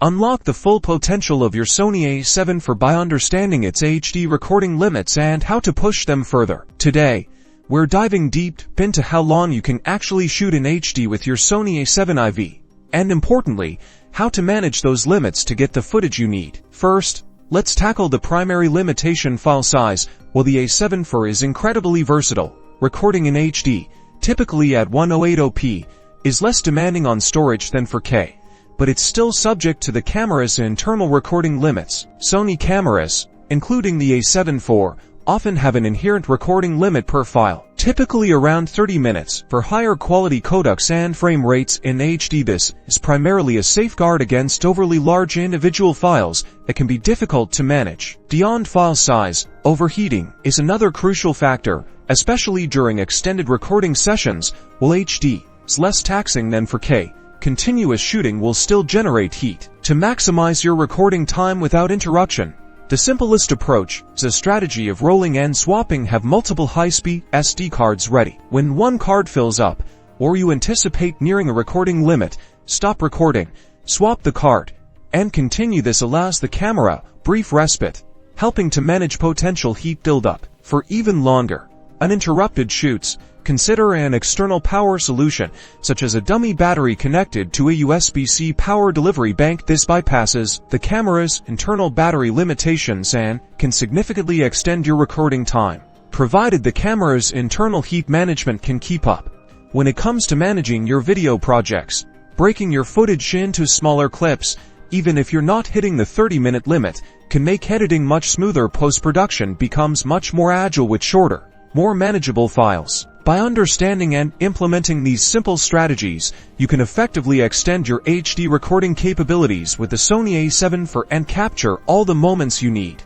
Unlock the full potential of your Sony A7 IV by understanding its HD recording limits and how to push them further. Today, we're diving deep into how long you can actually shoot in HD with your Sony A7 IV, and importantly, how to manage those limits to get the footage you need. First, let's tackle the primary limitation: file size. While the A7 IV is incredibly versatile, recording in HD, typically at 1080p, is less demanding on storage than 4K. But it's still subject to the camera's internal recording limits. Sony cameras, including the A7 IV, often have an inherent recording limit per file, typically around 30 minutes. For higher quality codecs and frame rates in HD, this is primarily a safeguard against overly large individual files that can be difficult to manage. Beyond file size, overheating is another crucial factor, especially during extended recording sessions. While HD is less taxing than 4K, continuous shooting will still generate heat. To maximize your recording time without interruption, the simplest approach is a strategy of rolling and swapping. Have multiple high-speed SD cards ready. When one card fills up, or you anticipate nearing a recording limit, stop recording, swap the card, and continue. This allows the camera brief respite, helping to manage potential heat buildup. For even longer, uninterrupted shoots, consider an external power solution, such as a dummy battery connected to a USB-C power delivery bank. This bypasses the camera's internal battery limitations and can significantly extend your recording time, provided the camera's internal heat management can keep up. When it comes to managing your video projects, breaking your footage into smaller clips, even if you're not hitting the 30-minute limit, can make editing much smoother. Post-production becomes much more agile with shorter, more manageable files. By understanding and implementing these simple strategies, you can effectively extend your HD recording capabilities with the Sony A7 IV and capture all the moments you need.